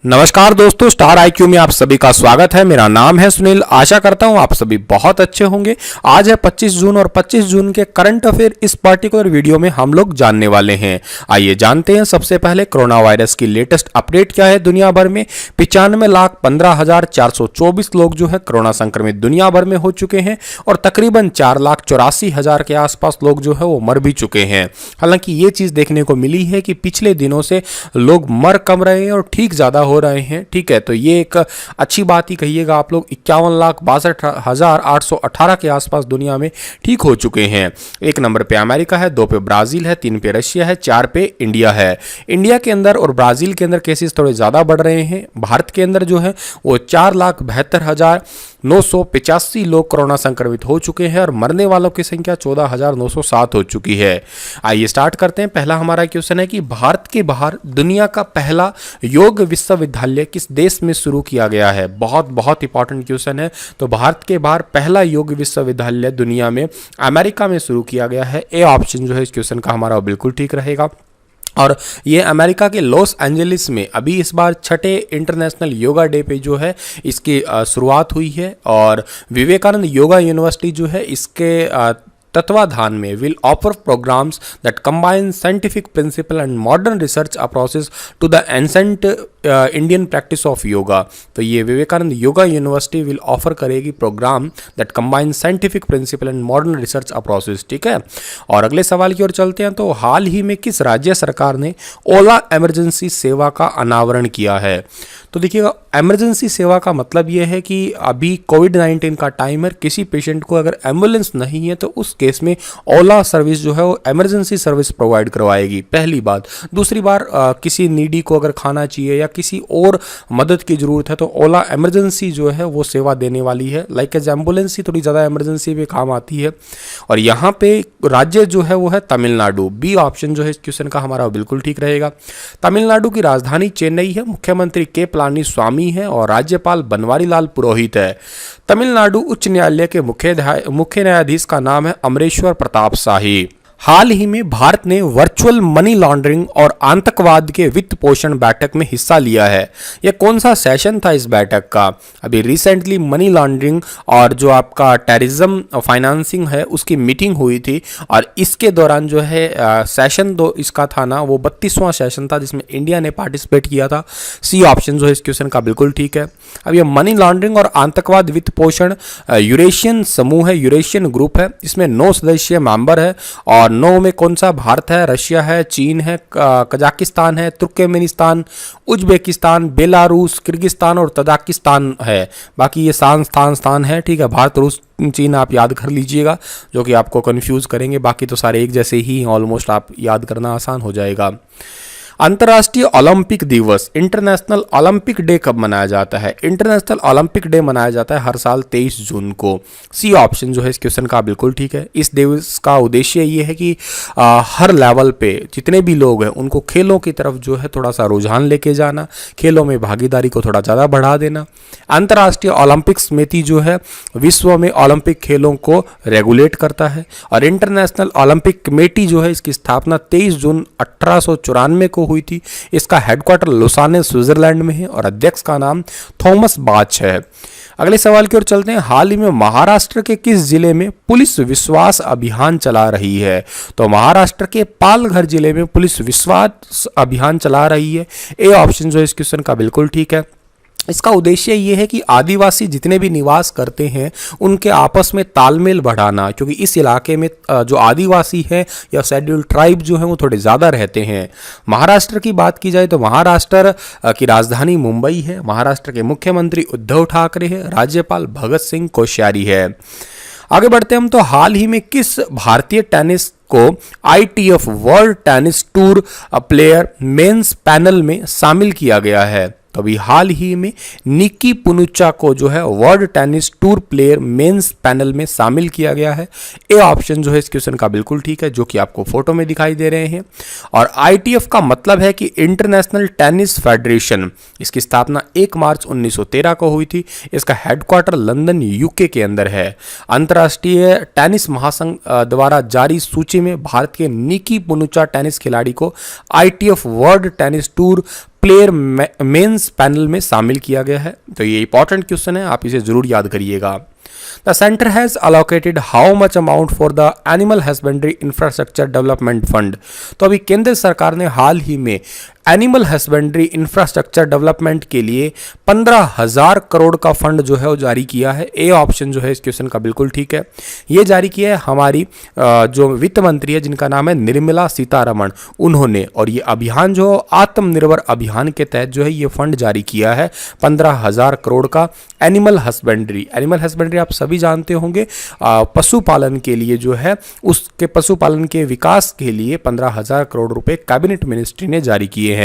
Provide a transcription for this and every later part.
नमस्कार दोस्तों, star IQ में आप सभी का स्वागत है। मेरा नाम है सुनील। आशा करता हूं आप सभी बहुत अच्छे होंगे। आज है 25 जून और 25 जून के करंट अफेयर इस पर्टिकुलर वीडियो में हम लोग जानने वाले हैं। आइए जानते हैं सबसे पहले कोरोना वायरस की लेटेस्ट अपडेट क्या है। दुनिया भर में 95,15,424 लोग जो है कोरोना संक्रमित दुनिया भर में हो चुके हैं और तकरीबन 4,84,000 के आसपास लोग जो है वो मर भी चुके हैं। हालांकि ये चीज देखने को मिली है कि पिछले दिनों से लोग मर कम रहे हैं और ठीक ज्यादा हो रहे हैं। ठीक है, तो ये एक अच्छी बात ही कहिएगा आप लोग। 51,62,818 के आसपास दुनिया में ठीक हो चुके हैं। 1 नंबर पे अमेरिका है, 2 पे ब्राजील है, 3 पे रशिया है, 4 पे इंडिया है। इंडिया के अंदर और ब्राजील के अंदर केसेस थोड़े ज्यादा बढ़ रहे हैं। भारत के अंदर जो है वो 4,72,985 लोग कोरोना संक्रमित हो चुके हैं और मरने वालों की संख्या 14,907 हो चुकी है। आइए स्टार्ट करते हैं। पहला हमारा क्वेश्चन है कि भारत के बाहर दुनिया का पहला योग विश्वविद्यालय किस देश में शुरू किया गया है। बहुत इंपॉर्टेंट क्वेश्चन है। तो भारत के बाहर पहला योग विश्वविद्यालय दुनिया में अमेरिका में शुरू किया गया है। ए ऑप्शन जो है इस क्वेश्चन का हमारा बिल्कुल ठीक रहेगा। और ये अमेरिका के लॉस एंजलिस में अभी इस बार 6ठे इंटरनेशनल योगा डे पे जो है इसकी शुरुआत हुई है। और विवेकानंद योगा यूनिवर्सिटी जो है इसके तत्वाधान में will offer programmes that combine scientific principle and modern research approaches to the ancient Indian practice of yoga. तो ये Vivekananda Yoga University will offer करेगी programme that combine scientific principle and modern research approaches. ठीक है, और अगले सवाल की ओर चलते हैं। तो हाल ही में किस राज्य सरकार ने ओला इमरजेंसी सेवा का अनावरण किया है। तो देखिएगा, इमरजेंसी सेवा का मतलब यह है कि अभी कोविड-19 का टाइम है, किसी पेशेंट को अगर एम्बुलेंस नहीं है तो उस केस में ओला सर्विस जो है वो इमरजेंसी सर्विस प्रोवाइड करवाएगी। पहली बात। दूसरी बार किसी नीडी को अगर खाना चाहिए या किसी और मदद की जरूरत है तो ओला इमरजेंसी जो है वो सेवा देने वाली है। लाइक एज एम्बुलेंस ही थोड़ी ज़्यादा इमरजेंसी में काम आती है। और यहाँ पे राज्य जो है वो है तमिलनाडु। बी ऑप्शन जो है इस क्वेश्चन का हमारा बिल्कुल ठीक रहेगा। तमिलनाडु की राजधानी चेन्नई है, मुख्यमंत्री के पलानी स्वामी है और राज्यपाल बनवारी लाल पुरोहित है। तमिलनाडु उच्च न्यायालय के मुख्य न्यायाधीश का नाम है अमरेश्वर प्रताप शाही। हाल ही में भारत ने वर्चुअल मनी लॉन्ड्रिंग और आतंकवाद के वित्त पोषण बैठक में हिस्सा लिया है। यह कौन सा सेशन था इस बैठक का। अभी रिसेंटली मनी लॉन्ड्रिंग और जो आपका टेररिज्म फाइनेंसिंग है उसकी मीटिंग हुई थी और इसके दौरान जो है सेशन दो इसका था ना वो 32वां सेशन था जिसमें इंडिया ने पार्टिसिपेट किया था। सी ऑप्शन जो है इस क्वेश्चन का बिल्कुल ठीक है। अब ये मनी लॉन्ड्रिंग और आतंकवाद वित्त पोषण यूरेशियन समूह है, यूरेशियन ग्रुप है। इसमें 9 सदस्यीय मेंबर है और 9 में कौन सा भारत है, रशिया है, चीन है, कजाकिस्तान है, तुर्कमेनिस्तान, उज्बेकिस्तान, बेलारूस, किर्गिस्तान और तजाकिस्तान है। बाकी ये स्थान है। ठीक है, भारत, रूस, चीन आप याद कर लीजिएगा जो कि आपको कंफ्यूज करेंगे। बाकी तो सारे एक जैसे ही ऑलमोस्ट, आप याद करना आसान हो जाएगा। अंतर्राष्ट्रीय ओलंपिक दिवस, इंटरनेशनल ओलंपिक डे कब मनाया जाता है। इंटरनेशनल ओलंपिक डे मनाया जाता है हर साल 23 जून को। सी ऑप्शन जो है इस क्वेश्चन का बिल्कुल ठीक है। इस दिवस का उद्देश्य ये है कि हर लेवल पे जितने भी लोग हैं उनको खेलों की तरफ जो है थोड़ा सा रुझान लेके जाना, खेलों में भागीदारी को थोड़ा ज़्यादा बढ़ा देना। अंतर्राष्ट्रीय ओलंपिक समिति जो है विश्व में ओलंपिक खेलों को रेगुलेट करता है और इंटरनेशनल ओलंपिक कमेटी जो है इसकी स्थापना 23 जून 1894 को हुई थी। इसका हेडक्वार्टर लुसाने स्विट्जरलैंड में है और अध्यक्ष का नाम थॉमस बाच है। अगले सवाल की ओर चलते हैं। हाल ही में महाराष्ट्र के किस जिले में पुलिस विश्वास अभियान चला रही है। तो महाराष्ट्र के पालघर जिले में पुलिस विश्वास अभियान चला रही है। ए ऑप्शन जो है इस क्वेश्चन का बिल्कुल ठीक है। इसका उद्देश्य ये है कि आदिवासी जितने भी निवास करते हैं उनके आपस में तालमेल बढ़ाना, क्योंकि इस इलाके में जो आदिवासी हैं या शेड्यूल्ड ट्राइब जो हैं वो थोड़े ज़्यादा रहते हैं। महाराष्ट्र की बात की जाए तो महाराष्ट्र की राजधानी मुंबई है। महाराष्ट्र के मुख्यमंत्री उद्धव ठाकरे हैं, राज्यपाल भगत सिंह कोश्यारी है। आगे बढ़ते हैं हम। तो हाल ही में किस भारतीय टेनिस को ITF world tennis tour player men's panel में शामिल किया गया है। तो अभी हाल ही में निकी पुनुचा को जो है world tennis tour player men's panel में शामिल किया गया है। ए ऑप्शन जो है इस क्वेश्चन का बिल्कुल ठीक है, जो कि आपको फोटो में दिखाई दे रहे हैं। और ITF का मतलब है कि इंटरनेशनल टेनिस फेडरेशन। इसकी स्थापना 1 मार्च 1913 को हुई थी। इसका हेडक्वार्टर लंदन UK के अंदर है। अंतर्राष्ट्रीय टेनिस महासंघ द्वारा जारी सूची में भारत के निकी पुनुचा टेनिस खिलाड़ी को ITF world tennis tour player men's panel में शामिल किया गया है। तो ये इंपॉर्टेंट क्वेश्चन है, आप इसे जरूर याद करिएगा। The centre has allocated how much amount for the animal husbandry infrastructure development fund. तो अभी केंद्र सरकार ने हाल ही में एनिमल हस्बेंड्री इंफ्रास्ट्रक्चर डेवलपमेंट के लिए 15,000 करोड़ का फंड जो है वो जारी किया है। ए ऑप्शन जो है इस क्वेश्चन का बिल्कुल ठीक है। ये जारी किया है हमारी जो वित्त मंत्री है जिनका नाम है निर्मला सीतारमण, उन्होंने। और ये अभियान जो आत्मनिर्भर अभियान के तहत जो है ये फंड जारी किया है 15,000 करोड़ का एनिमल हस्बेंड्री। एनिमल हस्बेंड्री आप सभी जानते होंगे, पशुपालन के लिए जो है उसके पशुपालन के विकास के लिए 15,000 करोड़ रुपए कैबिनेट मिनिस्ट्री ने जारी किए हैं।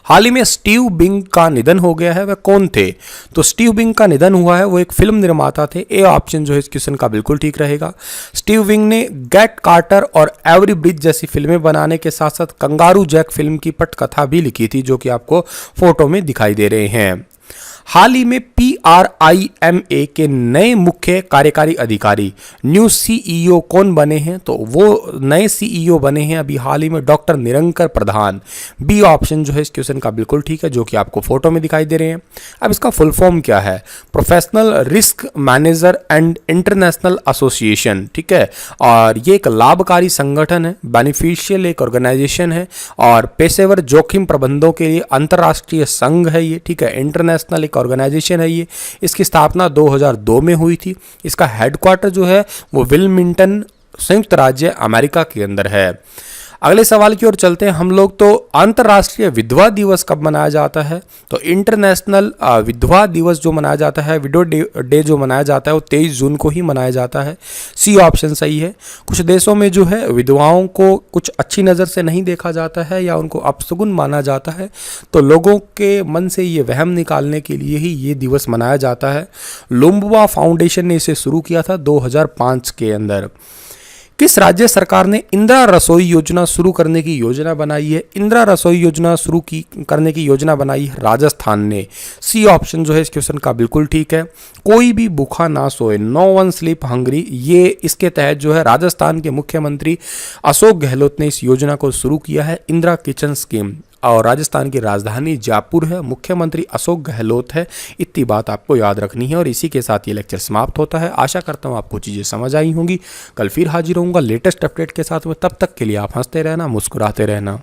हाल ही में स्टीव बिंग का निधन हो गया है। वह कौन थे? तो स्टीव बिंग का निधन हुआ है, वो एक फिल्म निर्माता थे। ए ऑप्शन जो है इस क्वेश्चन का बिल्कुल ठीक रहेगा। स्टीव बिंग ने गेट कार्टर और एवरी ब्रिज जैसी फिल्में बनाने के साथ साथ कंगारू जैक फिल्म की पटकथा भी लिखी थी, जो कि आपको फोटो में दिखाई दे रहे हैं। हाल ही में PRIMA के नए मुख्य कार्यकारी अधिकारी न्यू CEO कौन बने हैं? तो वो नए CEO बने हैं अभी हाल ही में डॉक्टर निरंकर प्रधान। बी ऑप्शन जो है इस क्वेश्चन का बिल्कुल ठीक है, जो कि आपको फोटो में दिखाई दे रहे हैं। अब इसका फुल फॉर्म क्या है? Professional risk manager and international association, ठीक है। और ये एक लाभकारी संगठन है, बेनिफिशियल एक ऑर्गेनाइजेशन है और पेशेवर जोखिम प्रबंधों के लिए अंतर्राष्ट्रीय संघ है ये, ठीक है। इंटरनेशनल एक ऑर्गेनाइजेशन है ये। इसकी स्थापना 2002 में हुई थी। इसका हेडक्वार्टर जो है वो विल्मिंगटन संयुक्त राज्य अमेरिका के अंदर है। अगले सवाल की ओर चलते हैं हम लोग। तो अंतर्राष्ट्रीय विधवा दिवस कब मनाया जाता है? तो इंटरनेशनल विधवा दिवस जो मनाया जाता है, विडो डे जो मनाया जाता है, वो 23 जून को ही मनाया जाता है। सी ऑप्शन सही है। कुछ देशों में जो है विधवाओं को कुछ अच्छी नज़र से नहीं देखा जाता है या उनको अपशगुन माना जाता है, तो लोगों के मन से ये वहम निकालने के लिए ही ये दिवस मनाया जाता है। लुम्बवा फाउंडेशन ने इसे शुरू किया था 2005 के अंदर। किस राज्य सरकार ने इंदिरा रसोई योजना शुरू करने की योजना बनाई है? इंदिरा रसोई योजना शुरू करने की योजना बनाई है राजस्थान ने। सी ऑप्शन जो है इस क्वेश्चन का बिल्कुल ठीक है। कोई भी भूखा ना सोए, नो वन स्लीप हंग्री, ये इसके तहत जो है राजस्थान के मुख्यमंत्री अशोक गहलोत ने इस योजना को शुरू किया है, इंदिरा किचन स्कीम। और राजस्थान की राजधानी जयपुर है, मुख्यमंत्री अशोक गहलोत है। इतनी बात आपको याद रखनी है। और इसी के साथ ये लेक्चर समाप्त होता है। आशा करता हूँ आपको चीज़ें समझ आई होंगी। कल फिर हाजिर होऊंगा लेटेस्ट अपडेट के साथ में। तब तक के लिए आप हंसते रहना, मुस्कुराते रहना।